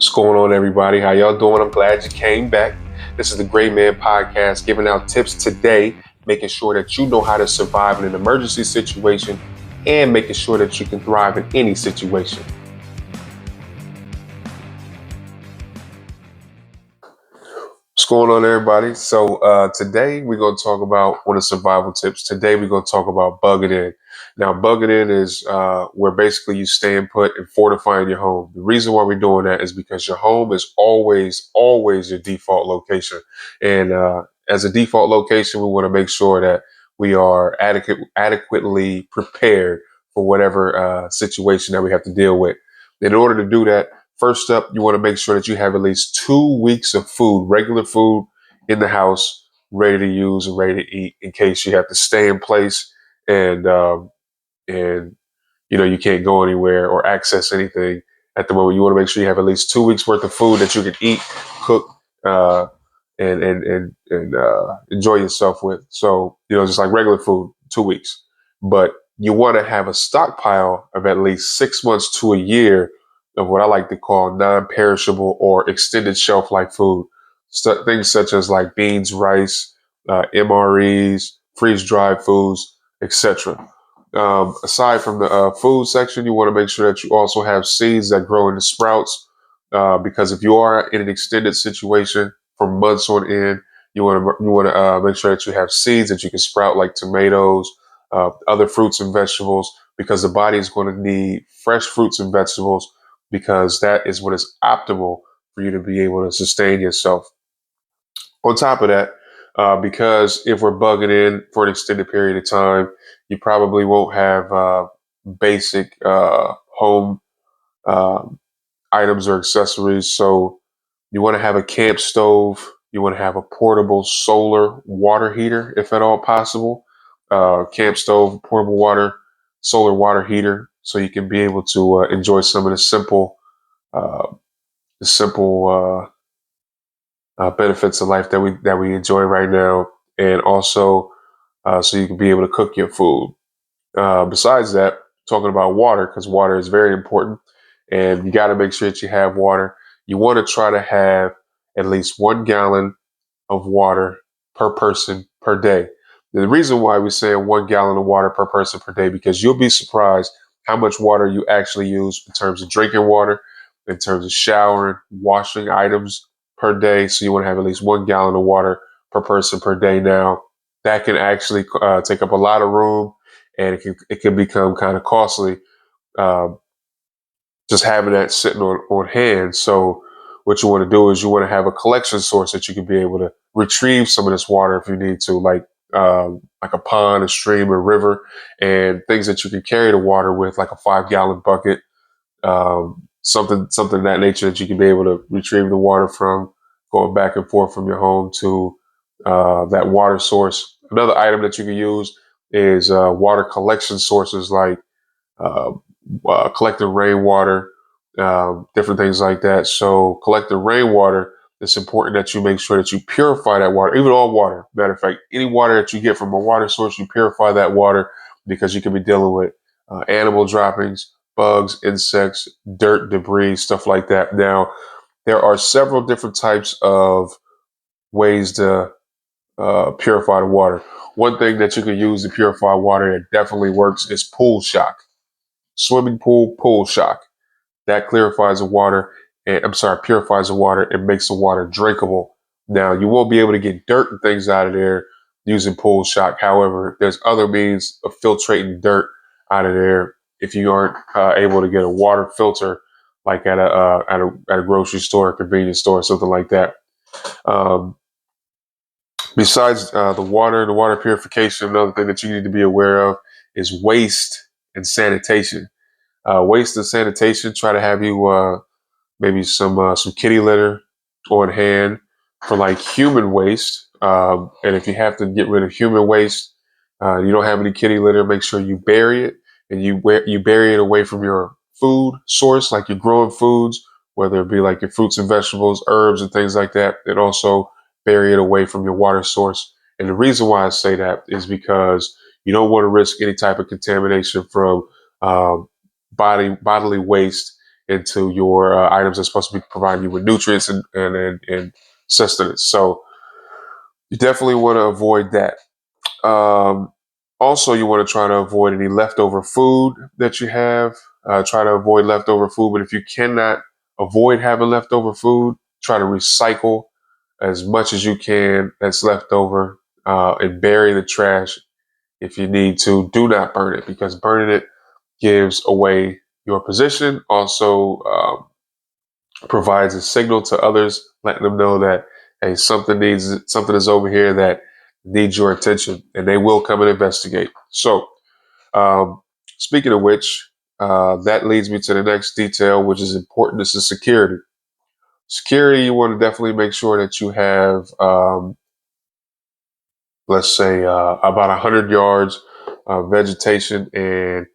What's going on, everybody? How y'all doing? I'm glad you came back. This is the Great Man Podcast, giving out tips today, making sure that you know how to survive in an emergency situation and making sure that you can thrive in any situation. What's going on, everybody? So today we're going to talk about one of the survival tips. Today we're going to talk about bugging in. Now, bugging in is where basically you staying put and fortifying your home. The reason why we're doing that is because your home is always your default location. And as a default location, we want to make sure that we are adequately prepared for whatever situation that we have to deal with. In order to do that, first up, you want to make sure that you have at least 2 weeks of food, regular food in the house, ready to use and ready to eat in case you have to stay in place and you can't go anywhere or access anything at the moment. You want to make sure you have at least 2 weeks worth of food that you can eat, cook, uh, and enjoy yourself with. So just like regular food, 2 weeks, but you want to have a stockpile of at least 6 months to a year of what I like to call non-perishable or extended shelf life food. Things such as like beans, rice, MREs, freeze-dried foods, etc. Aside from the food section, you want to make sure that you also have seeds that grow into sprouts, because if you are in an extended situation for months on end, you want to make sure that you have seeds that you can sprout, like tomatoes, other fruits and vegetables, because the body is going to need fresh fruits and vegetables, because that is what is optimal for you to be able to sustain yourself. On top of that, because if we're bugging in for an extended period of time, you probably won't have basic home um items or accessories. So you want to have a camp stove. You want to have a portable solar water heater, if at all possible. Camp stove, portable solar water heater, so you can be able to enjoy some of uh, the simple benefits of life that we enjoy right now, and also so you can be able to cook your food. Besides that, talking about water, because water is very important, and you got to make sure that you have water. You want to try to have at least 1 gallon of water per person per day. The reason why we say 1 gallon of water per person per day, because you'll be surprised how much water you actually use in terms of drinking water, in terms of showering, washing items per day. So you want to have at least 1 gallon of water per person per day. Now, that can actually take up a lot of room, and it can become kind of costly. Um, just having that sitting on hand. So what you want to do is you want to have a collection source that you can be able to retrieve some of this water if you need to, like a pond, a stream, a river, and things that you can carry the water with, like a 5 gallon bucket, something of that nature that you can be able to retrieve the water from, going back and forth from your home to that water source. Another item that you can use is water collection sources, like uh, collecting rainwater, different things like that. So collecting rainwater, it's important that you make sure that you purify that water, even all water. Matter of fact, any water that you get from a water source, you purify that water, because you could be dealing with animal droppings, bugs, insects, dirt, debris, stuff like that. Now, there are several different types of ways to purify the water. One thing that you can use to purify water that definitely works is pool shock. Swimming pool shock. That clarifies the water, and purifies the water and makes the water drinkable. Now, you won't be able to get dirt and things out of there using pool shock. However, there's other means of filtrating dirt out of there if you aren't able to get a water filter, like at a grocery store, a convenience store, something like that. Um, Besides the water purification, another thing that you need to be aware of is waste and sanitation. Waste and sanitation. Try to have you maybe some kitty litter on hand for like human waste. And if you have to get rid of human waste, you don't have any kitty litter, make sure you bury it, and you bury it away from your food source, like your growing foods, whether it be like your fruits and vegetables, herbs, and things like that. And also bury it away from your water source. And the reason why I say that is because you don't want to risk any type of contamination from um, bodily waste into your items that's supposed to be providing you with nutrients and sustenance. So you definitely want to avoid that. Um, Also, you want to try to avoid any leftover food that you have. Try to avoid leftover food, but if you cannot avoid having leftover food, try to recycle as much as you can that's left over and bury the trash if you need to. Do not burn it because burning it gives away your position. Also, provides a signal to others, letting them know that hey, something is over here that needs your attention, and they will come and investigate. So, um, speaking of which, that leads me to the next detail, which is important. This is security. Security, you want to definitely make sure that you have let's say about 100 yards of vegetation and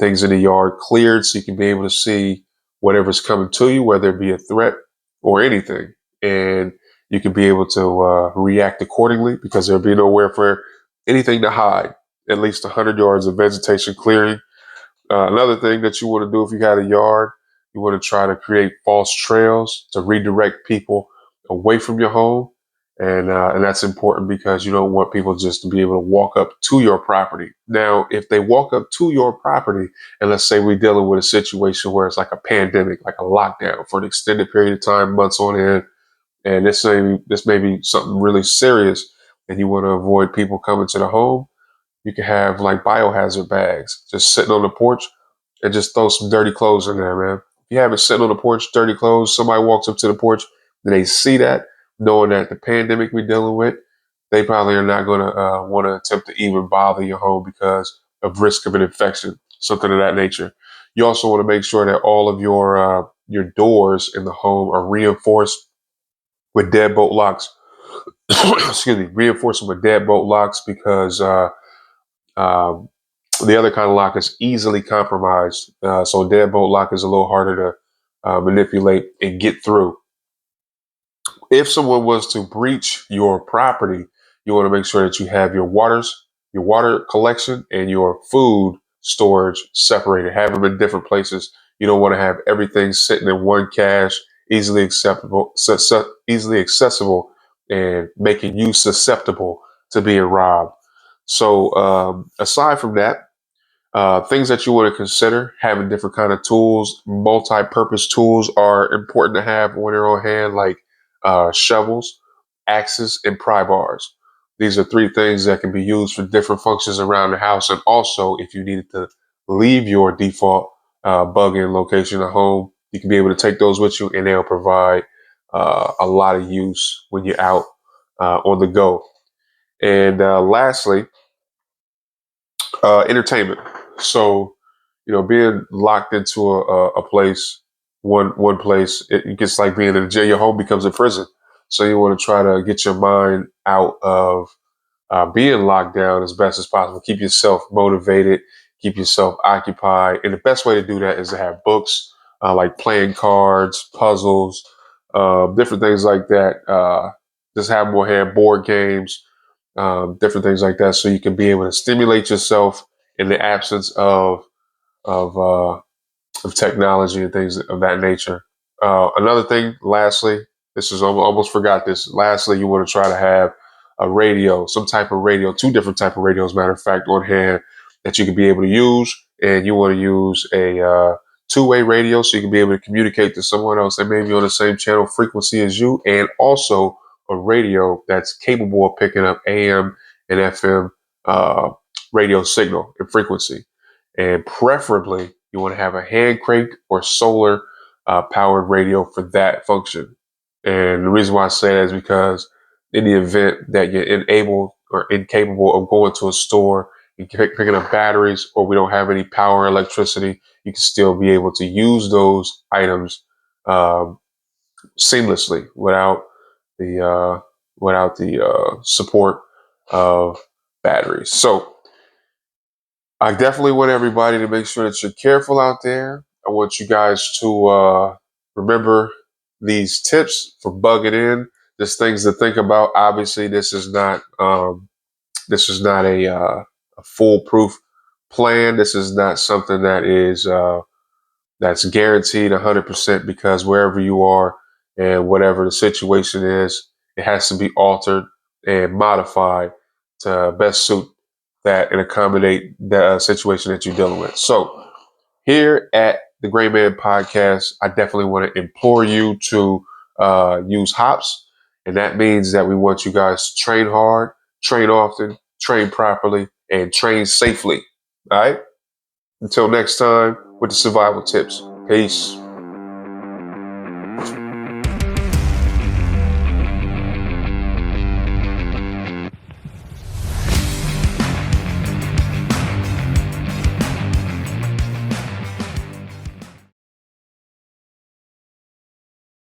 things in the yard cleared so you can be able to see whatever's coming to you, whether it be a threat or anything. And you can be able to react accordingly because there'll be nowhere for anything to hide. At least 100 yards of vegetation clearing. Another thing that you want to do if you got a yard, you want to try to create false trails to redirect people away from your home, and that's important because you don't want people just to be able to walk up to your property. Now, if they walk up to your property, and let's say we're dealing with a situation where it's like a pandemic, like a lockdown for an extended period of time, months on end, and this may be something really serious, and you want to avoid people coming to the home, you can have like biohazard bags just sitting on the porch and just throw some dirty clothes in there, man. If you have it sitting on the porch, dirty clothes, somebody walks up to the porch and they see that, knowing that the pandemic we're dealing with, they probably are not going to want to attempt to even bother your home because of risk of an infection, something of that nature. You also want to make sure that all of your doors in the home are reinforced with deadbolt locks. Excuse me, reinforce them with deadbolt locks because um, the other kind of lock is easily compromised. So deadbolt lock is a little harder to manipulate and get through. If someone was to breach your property, you want to make sure that you have your water collection and your food storage separated. Have them in different places. You don't want to have everything sitting in one cache, easily accessible, and making you susceptible to being robbed. So aside from that, things that you want to consider having different kind of tools, multi-purpose tools are important to have when they're on hand, like shovels, axes, and pry bars. These are three things that can be used for different functions around the house. And also, if you needed to leave your default bug-in location at home, you can be able to take those with you, and they'll provide a lot of use when you're out on the go. And lastly, entertainment. So, being locked into a place, one place, it gets like being in a jail. Your home becomes a prison. So you want to try to get your mind out of being locked down as best as possible. Keep yourself motivated, keep yourself occupied, and the best way to do that is to have books like playing cards, puzzles, different things like that. Just have more hand board games, different things like that, so you can be able to stimulate yourself in the absence of uh, of technology and things of that nature. Another thing, lastly, this is almost forgot this. Lastly, you want to try to have a radio, some type of radio, two different type of radios, matter of fact, on hand that you can be able to use. And you want to use a two-way radio so you can be able to communicate to someone else that may be on the same channel frequency as you, and also a radio that's capable of picking up AM and FM uh, radio signal and frequency. And preferably, you want to have a hand crank or solar powered radio for that function. And the reason why I say that is because in the event that you're unable or incapable of going to a store and picking up batteries, or we don't have any power or electricity, you can still be able to use those items um, seamlessly the without the support of batteries. So I definitely want everybody to make sure that you're careful out there. I want you guys to remember these tips for bugging in. There's things to think about. Obviously, this is not a foolproof plan. This is not something that is that's guaranteed 100% because wherever you are and whatever the situation is, it has to be altered and modified to best suit that and accommodate the situation that you're dealing with. So here at the Gray Man Podcast, I definitely want to implore you to use hops. And that means that we want you guys to train hard, train often, train properly, and train safely. All right? Until next time with the survival tips. Peace.